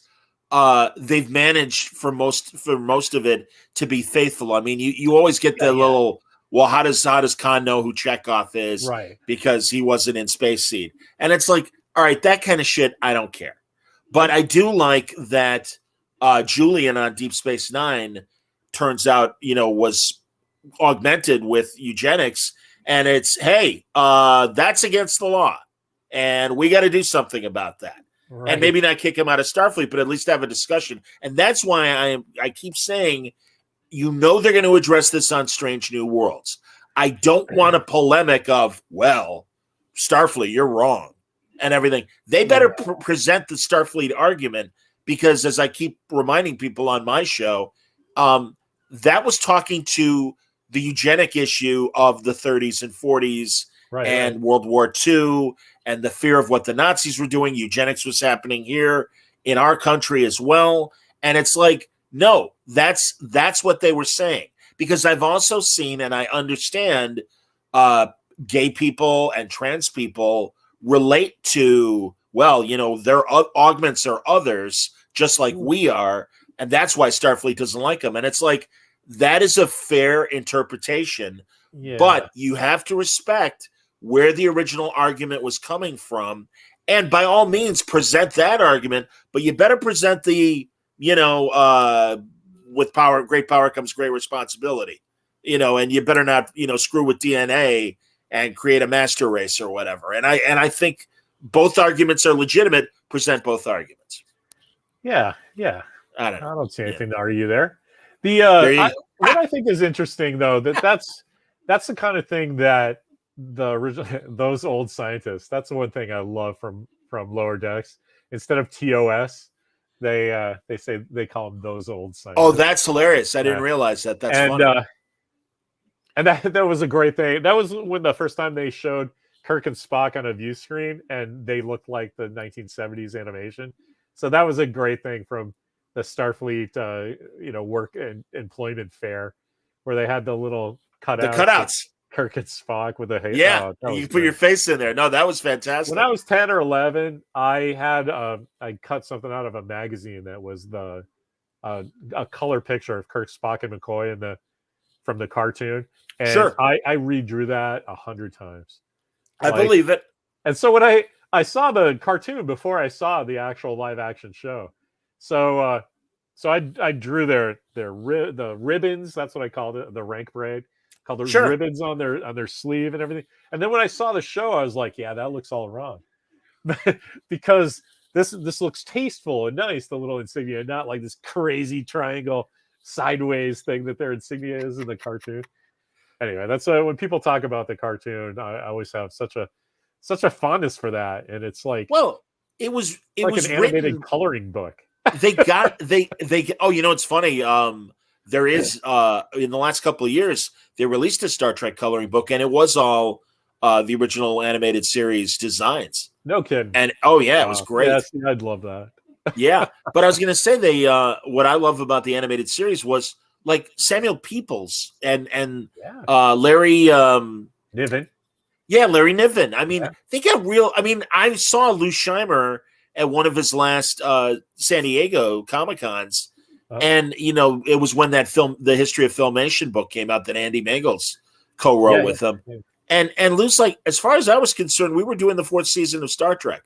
they've managed for most of it to be faithful. I mean, you always get the little, well, how does Khan know who Chekhov is? Right. Because he wasn't in Space Seed. And it's like, all right, that kind of shit, I don't care. But I do like that Julian on Deep Space Nine turns out, was augmented with eugenics, and it's, hey, that's against the law, and we got to do something about that. Right. And maybe not kick him out of Starfleet, but at least have a discussion. And that's why I keep saying, they're going to address this on Strange New Worlds. I don't want a polemic of, well, Starfleet, you're wrong, and everything. They better present the Starfleet argument, because as I keep reminding people on my show, that was talking to the eugenic issue of the 30s and 40s and World War II and the fear of what the Nazis were doing. Eugenics was happening here in our country as well. And it's like, no, that's what they were saying. Because I've also seen, and I understand, gay people and trans people relate to, well, their augments are others, just like we are. And that's why Starfleet doesn't like them. And it's like, that is a fair interpretation, but you have to respect where the original argument was coming from. And by all means, present that argument, but you better present the, with power, great power comes great responsibility, and you better not, screw with DNA and create a master race or whatever. And I think both arguments are legitimate. Present both arguments. Yeah. I don't see anything to argue there. What I think is interesting, though, that's the kind of thing that those old scientists. That's the one thing I love from Lower Decks. Instead of TOS, they say they call them those old scientists. Oh, that's hilarious! I didn't realize that. That's funny. And that was a great thing. That was when the first time they showed Kirk and Spock on a view screen, and they looked like the 1970s animation. So that was a great thing from the Starfleet, work and employment fair, where they had the little cutouts. Kirk and Spock with a halo. Yeah, you put your face in there. No, that was fantastic. When I was 10 or 11, I had I cut something out of a magazine that was a color picture of Kirk, Spock, and McCoy from the cartoon. And sure, I redrew that 100 times. I believe it. And so when I saw the cartoon before I saw the actual live action show. So So I drew the ribbons. That's what I called it, the rank braid. Called the Sure. ribbons on their sleeve and everything. And then when I saw the show, I was like, yeah, that looks all wrong, because this looks tasteful and nice. The little insignia, not like this crazy triangle sideways thing that their insignia is in the cartoon. Anyway, that's when people talk about the cartoon, I always have such a fondness for that, and it's like, well, it was like an animated written. coloring book. They got they. Oh, it's funny. There is in the last couple of years they released a Star Trek coloring book, and it was all the original animated series designs. No kidding. And it was great. Yes, I'd love that. Yeah, but I was going to say they. What I love about the animated series was like Samuel Peoples and Larry Niven. Yeah, Larry Niven. I mean, they got real. I mean, I saw Lou Scheimer at one of his last San Diego Comic-Cons. And, it was when that the History of Filmation book came out that Andy Mangels co-wrote with him. Yeah. And Lou's like, as far as I was concerned, we were doing the 4th season of Star Trek.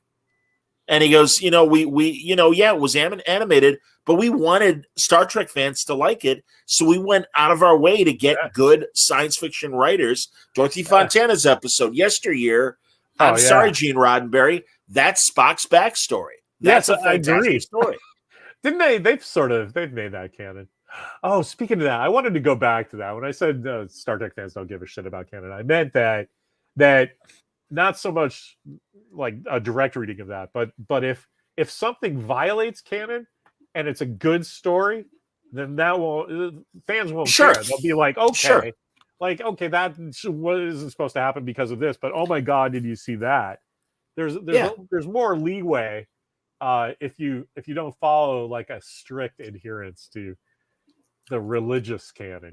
And he goes, it was animated, but we wanted Star Trek fans to like it. So we went out of our way to get good science fiction writers. Dorothy Fontana's episode, Yesteryear. I'm sorry, Gene Roddenberry. That's Spock's backstory. That's a fantastic story. Didn't they? They've made that canon. Oh, speaking of that, I wanted to go back to that. When I said Star Trek fans don't give a shit about canon, I meant that not so much like a direct reading of that, but if something violates canon and it's a good story, then fans won't care. They'll be like, okay, that isn't supposed to happen because of this, but oh my god, did you see that? There's more leeway if you don't follow like a strict adherence to the religious canon,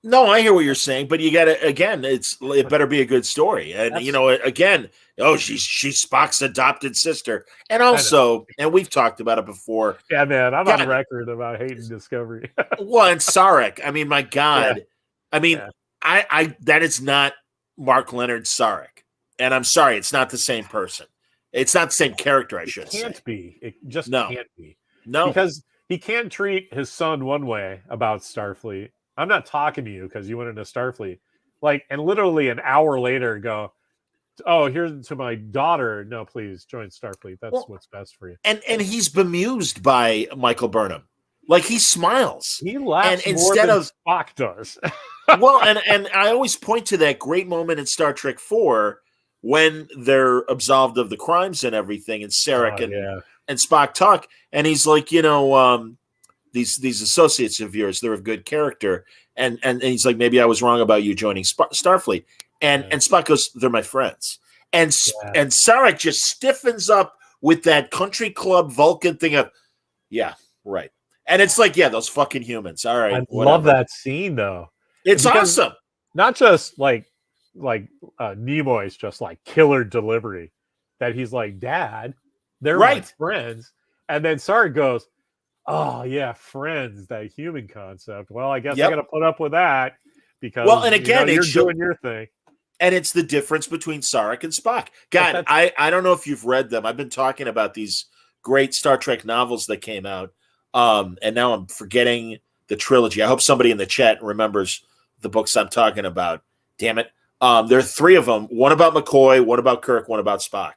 No, I hear what you're saying, but you got to, again, it better be a good story. And, again, she's Spock's adopted sister. And also, and we've talked about it before. Yeah, man, I'm on record about hating Discovery. Well, and Sarek, I mean, my God. Yeah. I mean, I that is not Mark Leonard Sarek. And I'm sorry, it's not the same person. It's not the same character, I should say. It can't be. It just can't be. No. Because he can't treat his son one way about Starfleet. I'm not talking to you because you went into Starfleet. And literally an hour later go, oh, here's to my daughter. No, please join Starfleet. That's what's best for you. And he's bemused by Michael Burnham. Like, he smiles. He laughs more than Spock does. Well, and I always point to that great moment in Star Trek 4 when they're absolved of the crimes and everything, and Sarek and Spock talk, and he's like, these associates of yours, they're of good character, and he's like, maybe I was wrong about you joining Starfleet, and Spock goes, they're my friends, and Sarek just stiffens up with that country club Vulcan thing of, right, and it's like, those fucking humans, all right. I love that scene though. It's awesome. Not just like Nimoy's just like killer delivery that he's like, Dad, they're my friends, and then Sarek goes, oh yeah, friends, that human concept. Well, I guess I got to put up with that because and again, you're doing your thing. And it's the difference between Sarek and Spock. God, I don't know if you've read them. I've been talking about these great Star Trek novels that came out, and now I'm forgetting the trilogy. I hope somebody in the chat remembers the books I'm talking about. Damn it. There are 3 of them. One about McCoy, one about Kirk, one about Spock.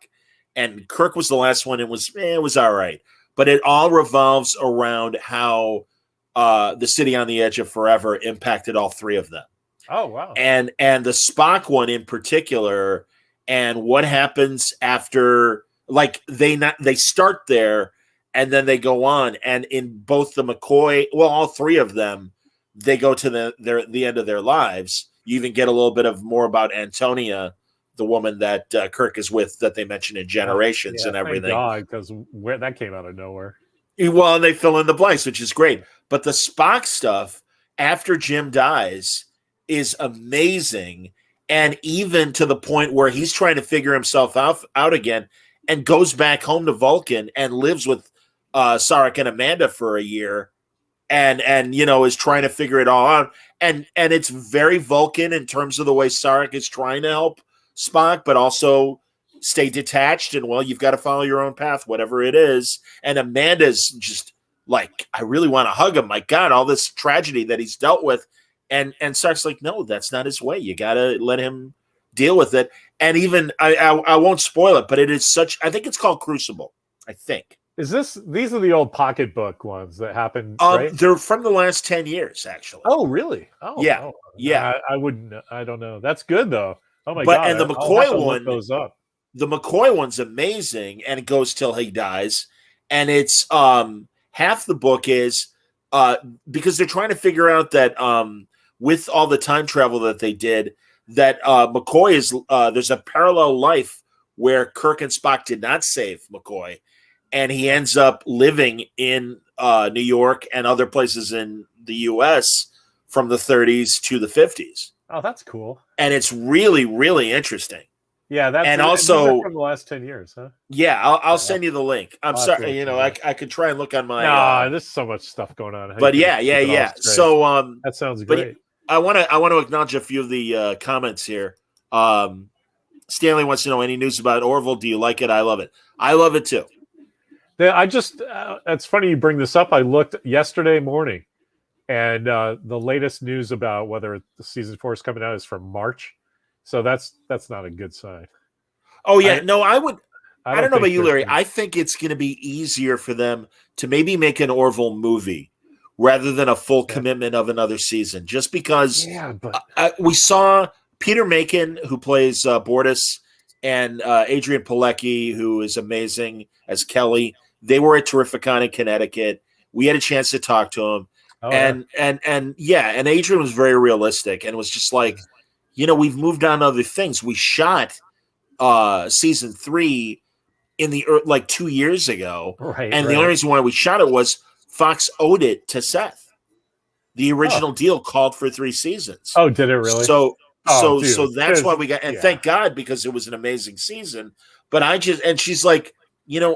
And Kirk was the last one. It was all right. But it all revolves around how the City on the Edge of Forever impacted all 3 of them. Oh, wow. And the Spock one in particular, and what happens after, like, they start there and then they go on. And in both the McCoy, all 3 of them, they go to the end of their lives. You even get a little bit of more about Antonia, the woman that Kirk is with, that they mentioned in Generations and everything. Thank God, because where that came out of nowhere. Well, and they fill in the blanks, which is great. But the Spock stuff after Jim dies is amazing, and even to the point where he's trying to figure himself out again, and goes back home to Vulcan and lives with Sarek and Amanda for a year, and is trying to figure it all out. And it's very Vulcan in terms of the way Sarek is trying to help Spock, but also stay detached, and you've got to follow your own path, whatever it is. And Amanda's just Like, I really want to hug him. My God, all this tragedy that he's dealt with. And Stark's like, no, that's not his way. You got to let him deal with it. And even, I won't spoil it, but it is such, I think it's called Crucible, I think. These are the old pocketbook ones that happened, right? They're from the last 10 years, actually. Oh, really? Oh, yeah. Oh. Yeah. I wouldn't, I don't know. That's good, though. Oh, my But, God. and the I'll have McCoy to look one, those up. the McCoy one's amazing, and it goes till he dies. And it's half the book is because they're trying to figure out that with all the time travel that they did, that McCoy is there's a parallel life where Kirk and Spock did not save McCoy, and he ends up living in New York and other places in the U.S. from the 30s to the 50s. Oh, that's cool. And it's really, really interesting. Yeah, that's and these also are from the last 10 years, huh? Yeah, I'll send you the link. I'm sorry, I could try and look on my. There's so much stuff going on. But yeah. So that sounds great. I want to acknowledge a few of the comments here. Stanley wants to know any news about Orville. Do you like it? I love it. I love it too. It's funny you bring this up. I looked yesterday morning, and the latest news about whether the season 4 is coming out is from March. So that's not a good sign. Oh yeah, I don't know about you, Larry. Gonna... I think it's going to be easier for them to maybe make an Orville movie rather than a full commitment of another season, just because we saw Peter Macon, who plays Bortus, and Adrian Pilecki, who is amazing as Kelly. They were at Terrificon in Connecticut. We had a chance to talk to him, and Adrian was very realistic and was just like, we've moved on to other things. We shot season 3 in the 2 years ago, and the only reason why we shot it was Fox owed it to Seth. The original deal called for 3 seasons. Oh, did it really? So that's why we got, and thank God, because it was an amazing season. But she's like,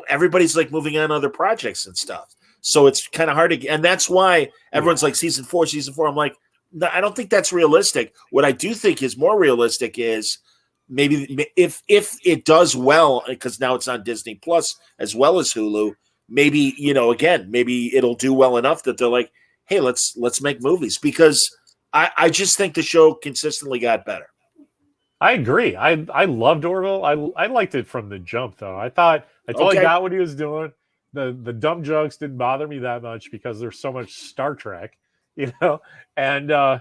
everybody's like moving on to other projects and stuff. So it's kind of hard to, and that's why everyone's like season 4. I'm like, no, I don't think that's realistic. What I do think is more realistic is maybe if it does well, because now it's on Disney Plus as well as Hulu, maybe, maybe it'll do well enough that they're like, hey, let's make movies, because I just think the show consistently got better. I agree. I loved Orville. I liked it from the jump, though. I thought I totally got what he was doing. The dumb jokes didn't bother me that much because there's so much Star Trek, and I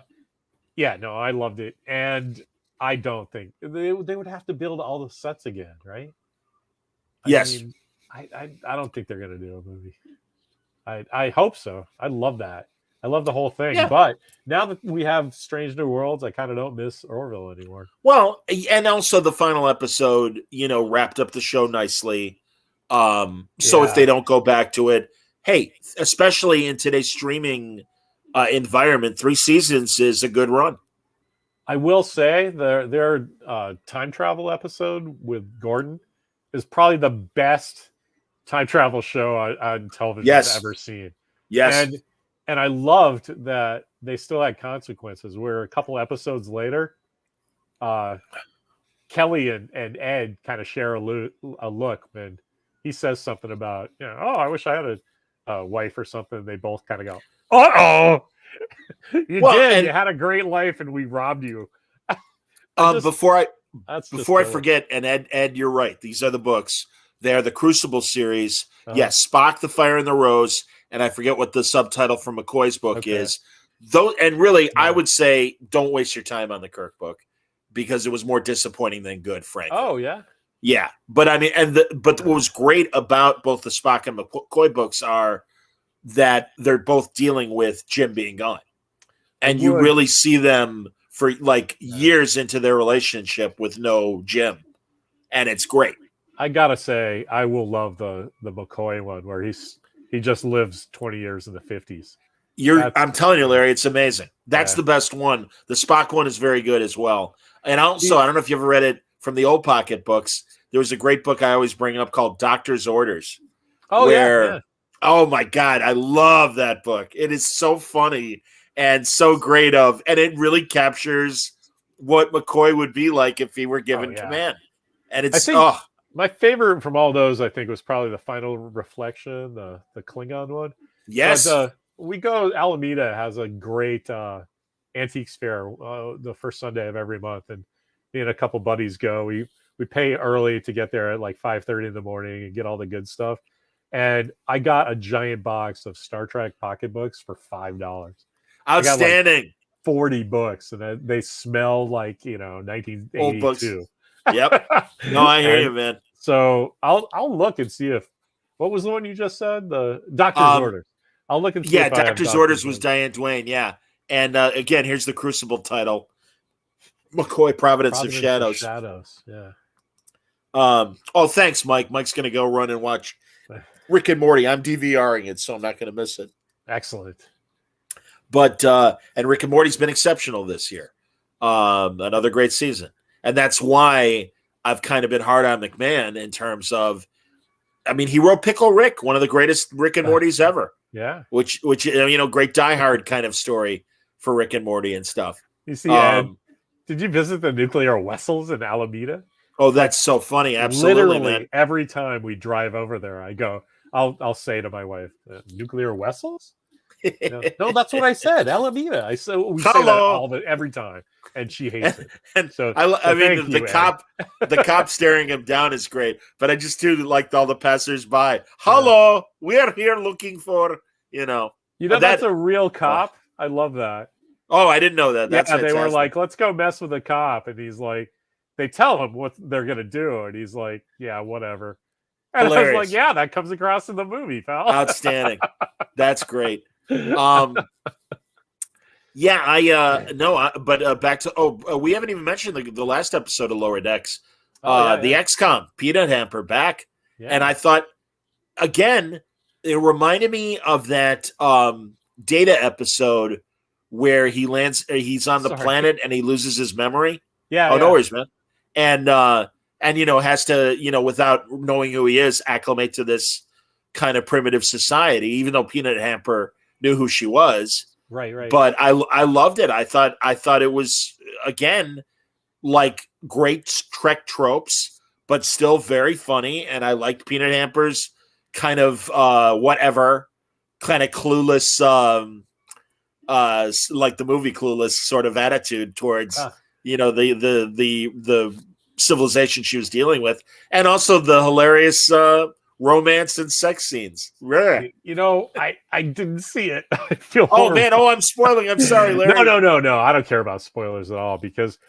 loved it. And I don't think they would have to build all the sets again, right? Yes. I don't think they're going to do a movie. I hope so. I love that. I love the whole thing. Yeah. But now that we have Strange New Worlds, I kind of don't miss Orville anymore. Well, and also the final episode, wrapped up the show nicely. So if they don't go back to it, hey, especially in today's streaming environment, 3 seasons is a good run. I will say their time travel episode with Gordon is probably the best time travel show on television I've ever seen. Yes. And I loved that they still had consequences, where a couple episodes later, Kelly and Ed kind of share a look, and he says something about, I wish I had a wife or something. They both kind of go, uh-oh. You had a great life and we robbed you. Before I forget, and Ed, you're right. These are the books. They are the Crucible series. Yes, Spock, the Fire and the Rose, and I forget what the subtitle for McCoy's book is. And really, I would say don't waste your time on the Kirk book, because it was more disappointing than good, frankly. Oh yeah. Yeah, but I mean, but what was great about both the Spock and McCoy books are that they're both dealing with Jim being gone, and you really see them for years into their relationship with no Jim, and it's great. I gotta say, I will love the McCoy one where he just lives 20 years in the 50s. I'm telling you, Larry, it's amazing. That's the best one. The Spock one is very good as well. And also, I don't know if you ever read it from the old pocket books. There was a great book I always bring up called Doctor's Orders. Oh my God, I love that book. It is so funny and so great and it really captures what McCoy would be like if he were given command. And it's my favorite from all those, I think, was probably the Final Reflection, the Klingon one. Yes. But we go. Alameda has a great antiques fair the first Sunday of every month, and me and a couple buddies go. We pay early to get there at like 5:30 in the morning and get all the good stuff. And I got a giant box of Star Trek pocketbooks for $5. I got like Outstanding. 40 books, and they smell like, Old books. 1982. Yep. No, I hear you, man. So I'll look and see if what was the one you just said? The Doctor's Orders. I'll look and see. Yeah, Doctor's Orders was Diane Duane. Yeah, and again, here's the Crucible title: McCoy, Providence of Shadows. Yeah. Oh, thanks, Mike. Mike's gonna go run and watch Rick and Morty. I'm DVRing it, so I'm not gonna miss it. Excellent. But and Rick and Morty's been exceptional this year. Another great season, and that's why I've kind of been hard on McMahon in terms of, I mean, he wrote Pickle Rick, one of the greatest Rick and Mortys ever. Yeah. Which great Die Hard kind of story for Rick and Morty and stuff. You see, did you visit the nuclear vessels in Alameda? Oh, that's so funny. Absolutely, literally, man. Every time we drive over there, I go, I'll say to my wife, nuclear vessels? No, that's what I said. Alameda. I said we say that every time, and she hates it. And so I mean, the cop staring him down is great, but I just do like all the passersby. Hello, we are here looking for that's a real cop. I love that. Oh, I didn't know that. That's they were like, let's go mess with the cop, and he's like, they tell him what they're gonna do, and he's like, yeah, whatever. And hilarious. I was like, yeah, that comes across in the movie, pal. Outstanding. That's great. But back to we haven't even mentioned the last episode of Lower Decks. The XCOM Peanut Hamper back, and I thought again it reminded me of that Data episode where he lands. He's on the planet and he loses his memory. Yeah. No worries, man. And has to without knowing who he is acclimate to this kind of primitive society, even though Peanut Hamper knew who she was. Right. But I loved it. I thought it was, again, like great Trek tropes, but still very funny. And I liked Peanut Hamper's kind of kind of clueless, like the movie Clueless sort of attitude towards the civilization she was dealing with, and also the hilarious romance and sex scenes. I didn't see it. I feel horrible. Man. I'm spoiling. I'm sorry, Larry. No. I don't care about spoilers at all because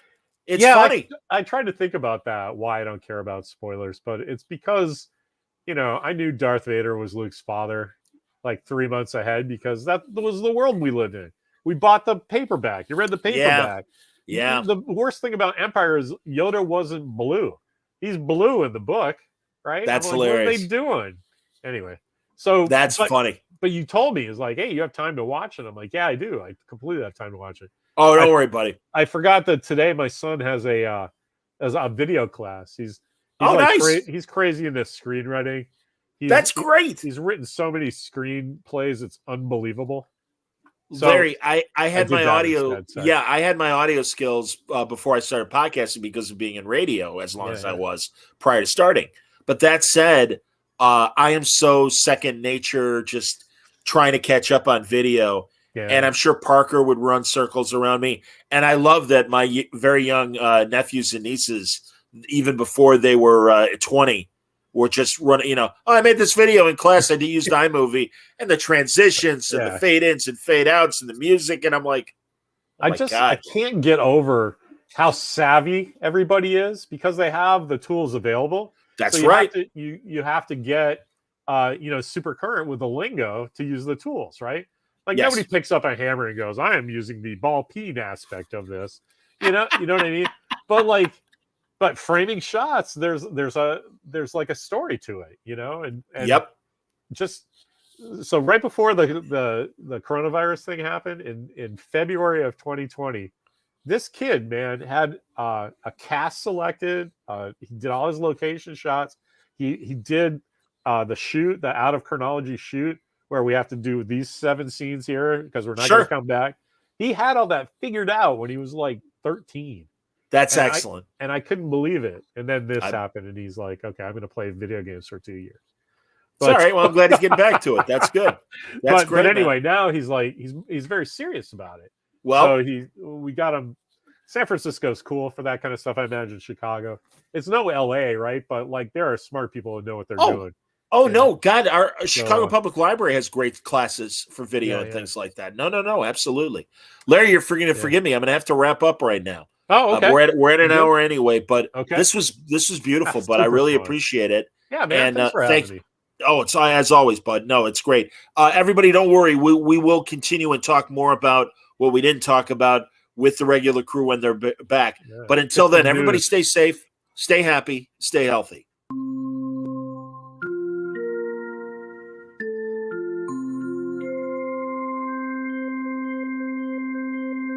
it's funny. I tried to think about that, why I don't care about spoilers, but it's because, I knew Darth Vader was Luke's father like 3 months ahead because that was the world we lived in. We bought the paperback. You read the paperback. Yeah. The worst thing about Empire is Yoda wasn't blue. He's blue in the book. Right? That's hilarious. What are they doing? Anyway, so that's funny. But you told me it's like, hey, you have time to watch it. I'm like, yeah, I do. I completely have time to watch it. Oh, don't worry, buddy. I forgot that today my son has a video class. He's nice. He's crazy into screenwriting. That's great. He's written so many screenplays. It's unbelievable. So Larry, I had my audio. I had my audio skills before I started podcasting because of being in radio as long as I was prior to starting. But that said, I am so second nature just trying to catch up on video. Yeah. And I'm sure Parker would run circles around me. And I love that my very young nephews and nieces, even before they were 20, were just running, I made this video in class. I used iMovie and the transitions and the fade ins and fade outs and the music. And I'm like, I can't get over how savvy everybody is because they have the tools available. That's right. You have to get super current with the lingo to use the tools, right? Like nobody picks up a hammer and goes, I am using the ball peen aspect of this. You know what I mean? But framing shots, there's like a story to it, and just so right before the coronavirus thing happened in February of 2020, this kid, man, had a cast selected. He did all his location shots. He did the out of chronology shoot where we have to do these 7 scenes here because we're not going to come back. He had all that figured out when he was like 13. That's excellent. I couldn't believe it. And then this happened, and he's like, okay, I'm going to play video games for 2 years. It's all right. Well, I'm glad he's getting back to it. That's good. That's great. But anyway, now he's like he's very serious about it. Well, so we got him. San Francisco's cool for that kind of stuff. I imagine Chicago. It's no LA, right? But like there are smart people who know what they're doing. Oh no, God! Our Chicago Public Library has great classes for video and things like that. No, absolutely. Larry, you're forgive me. I'm gonna have to wrap up right now. Oh, okay. We're at an hour anyway, but okay. This was beautiful. But I really appreciate it. Yeah, man. Thanks for having me. Oh, it's as always, bud. No, it's great. Everybody, don't worry. We will continue and talk more about what we didn't talk about with the regular crew when they're back. Yeah. But until then, everybody stay safe, stay happy, stay healthy.